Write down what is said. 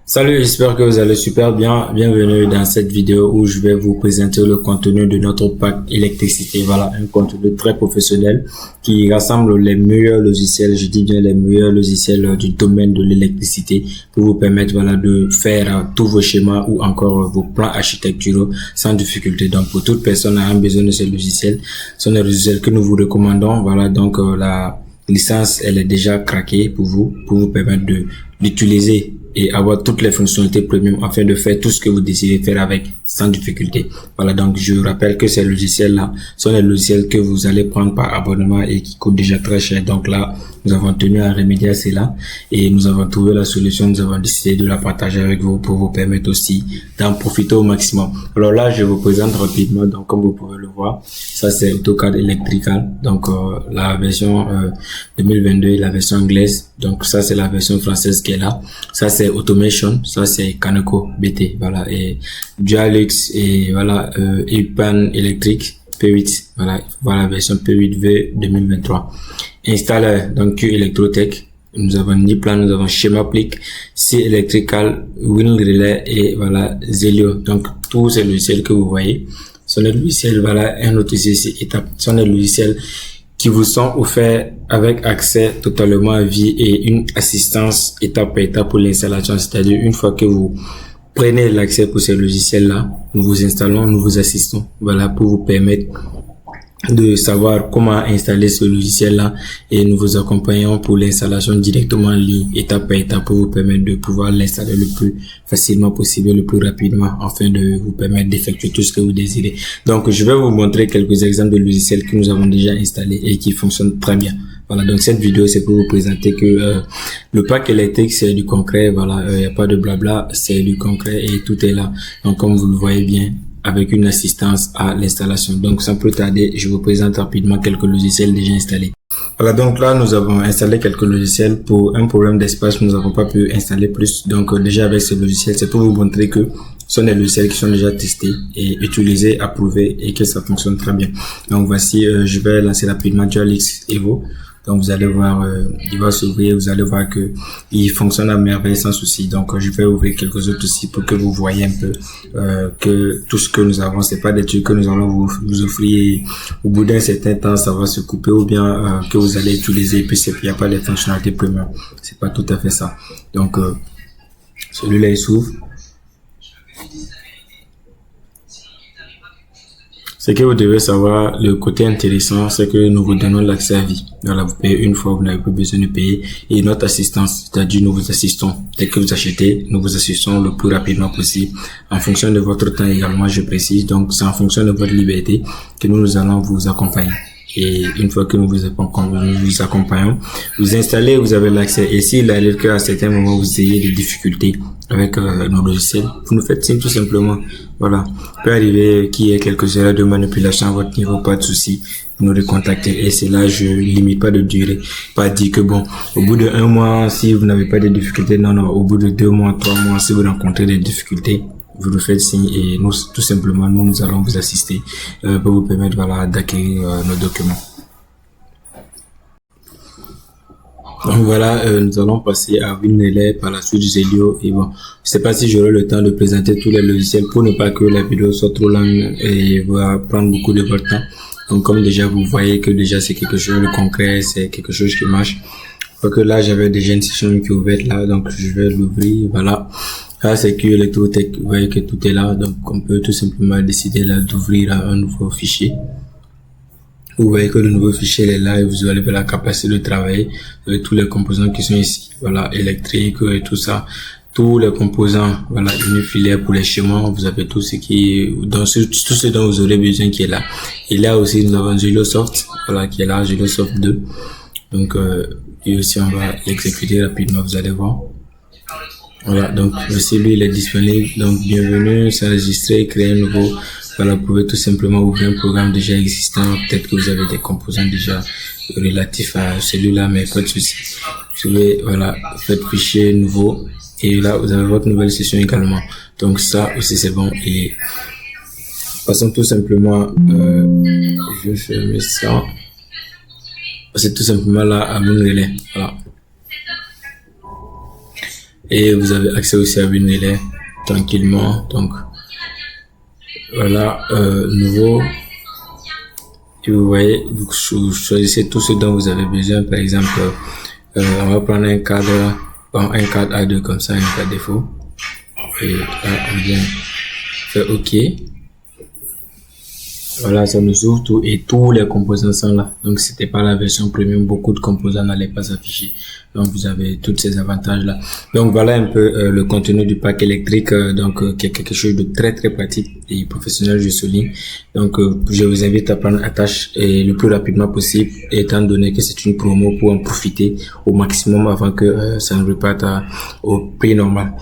Salut, j'espère que vous allez super bien. Bienvenue dans cette vidéo où je vais vous présenter le contenu de notre pack électricité. Voilà, un contenu très professionnel qui rassemble les meilleurs logiciels, je dis bien les meilleurs logiciels du domaine de l'électricité pour vous permettre de faire tous vos schémas ou encore vos plans architecturaux sans difficulté. Donc pour toute personne ayant besoin de ces logiciels, ce sont des logiciels que nous vous recommandons. Voilà, donc la licence, elle est déjà craquée pour vous permettre de l'utiliser et avoir toutes les fonctionnalités premium afin de faire tout ce que vous désirez faire avec sans difficulté. Voilà, donc je rappelle que ces logiciels-là sont les logiciels que vous allez prendre par abonnement et qui coûtent déjà très cher. Donc là, nous avons tenu à remédier à cela et nous avons trouvé la solution. Nous avons décidé de la partager avec vous pour vous permettre aussi d'en profiter au maximum. Alors là, je vous présente rapidement. Donc comme vous pouvez le voir, ça c'est AutoCAD Electrical. Donc la version 2022 et la version anglaise. Donc ça c'est la version française qui est là. Ça c'est Automation, ça c'est Kaneko BT, voilà, et Dualux et voilà, Ipan électrique P8, voilà la version P8V 2023. Installer donc Q Electrotech, nous avons Niplan, nous avons Schemaplic, C Electrical, Win Relay et voilà Zelio. Donc tous ces logiciels que vous voyez sont des logiciels, voilà, un autre ici étape, sont des logiciels qui vous sont offerts avec accès totalement à vie et une assistance étape par étape pour l'installation. C'est-à-dire une fois que vous prenez l'accès pour ces logiciels-là, nous vous installons, nous vous assistons, voilà, pour vous permettre de savoir comment installer ce logiciel-là et nous vous accompagnons pour l'installation directement en ligne, étape par étape, pour vous permettre de pouvoir l'installer le plus facilement possible, le plus rapidement, afin de vous permettre d'effectuer tout ce que vous désirez. Donc, je vais vous montrer quelques exemples de logiciels que nous avons déjà installés et qui fonctionnent très bien. Voilà, donc cette vidéo, c'est pour vous présenter que le pack électrique, c'est du concret, voilà, il n'y a pas de blabla, c'est du concret et tout est là. Donc, comme vous le voyez bien, avec une assistance à l'installation. Donc sans plus tarder, je vous présente rapidement quelques logiciels déjà installés. Voilà, donc là nous avons installé quelques logiciels. Pour un problème d'espace, nous n'avons pas pu installer plus. Donc déjà avec ce logiciel, c'est pour vous montrer que ce sont des logiciels qui sont déjà testés et utilisés, approuvés et que ça fonctionne très bien. Donc voici, je vais lancer rapidement Dualux Evo. Donc vous allez voir, il va s'ouvrir, vous allez voir que il fonctionne à merveille sans souci. Donc je vais ouvrir quelques autres aussi pour que vous voyez un peu que tout ce que nous avons, c'est pas des trucs que nous allons vous offrir et au bout d'un certain temps ça va se couper ou bien que vous allez utiliser et puis il n'y a pas les fonctionnalités premium. C'est pas tout à fait ça. Donc celui-là il s'ouvre. Ce que vous devez savoir, le côté intéressant, c'est que nous vous donnons l'accès à vie. Voilà, vous payez une fois, vous n'avez plus besoin de payer. Et notre assistance, c'est-à-dire nous vous assistons. Dès que vous achetez, nous vous assistons le plus rapidement possible. En fonction de votre temps également, je précise. Donc, c'est en fonction de votre liberté que nous allons vous accompagner. Et une fois que nous vous accompagnons, vous installez, vous avez l'accès. Et s'il arrive qu'à certains moments, vous ayez des difficultés avec nos logiciels, vous nous faites signe tout simplement. Voilà. Il peut arriver qu'il y ait quelques erreurs de manipulation à votre niveau, pas de souci. Vous nous recontactez. Et c'est là, je limite pas de durée. Pas dire que bon, au bout de 1 mois, si vous n'avez pas de difficultés, non, au bout de 2 mois, 3 mois, si vous rencontrez des difficultés, vous nous faites signe et nous, tout simplement, nous allons vous assister pour vous permettre, voilà, d'acquérir nos documents. Donc voilà, nous allons passer à WinRelay, par la suite Zelio et bon, je sais pas si j'aurai le temps de présenter tous les logiciels pour ne pas que la vidéo soit trop longue et va prendre beaucoup de votre temps. Donc comme déjà vous voyez que déjà c'est quelque chose de concret, c'est quelque chose qui marche. Donc là j'avais déjà une session qui est ouverte là, donc je vais l'ouvrir, voilà. Là c'est Q Electrotech, vous voyez que tout est là, donc on peut tout simplement décider là d'ouvrir un nouveau fichier. Vous voyez que le nouveau fichier est là et vous avez la capacité de travailler avec tous les composants qui sont ici, voilà, électrique et tout ça, tous les composants, voilà, unifilaires pour les schémas, vous avez tout ce qui, tout ce dont vous aurez besoin qui est là. Et là aussi nous avons Zeliosoft, voilà, qui est là, Zeliosoft 2. Donc et aussi on va l'exécuter rapidement, vous allez voir. Voilà, donc voici lui, il est disponible. Donc bienvenue, s'enregistrer, créer un nouveau. Voilà, vous pouvez tout simplement ouvrir un programme déjà existant. Peut-être que vous avez des composants déjà relatifs à celui-là, mais pas de souci. Vous pouvez, voilà, faites fichier nouveau. Et là, vous avez votre nouvelle session également. Donc ça aussi c'est bon. Et passons tout simplement, je vais fermer ça. C'est tout simplement là à WinRelay. Voilà. et vous avez accès aussi à une délai tranquillement. Donc voilà, nouveau. Et vous voyez, vous choisissez tout ce dont vous avez besoin. Par exemple, on va prendre un cadre A2 comme ça, un cadre défaut. Et là, on vient faire OK. Voilà, ça nous ouvre tout et tous les composants sont là. Donc, c'était pas la version premium, beaucoup de composants n'allaient pas s'afficher. Donc, vous avez tous ces avantages-là. Donc, voilà un peu le contenu du pack électrique, qui est quelque chose de très très pratique et professionnel, je souligne. Donc, je vous invite à prendre attache et le plus rapidement possible, étant donné que c'est une promo pour en profiter au maximum avant que ça ne reparte au prix normal.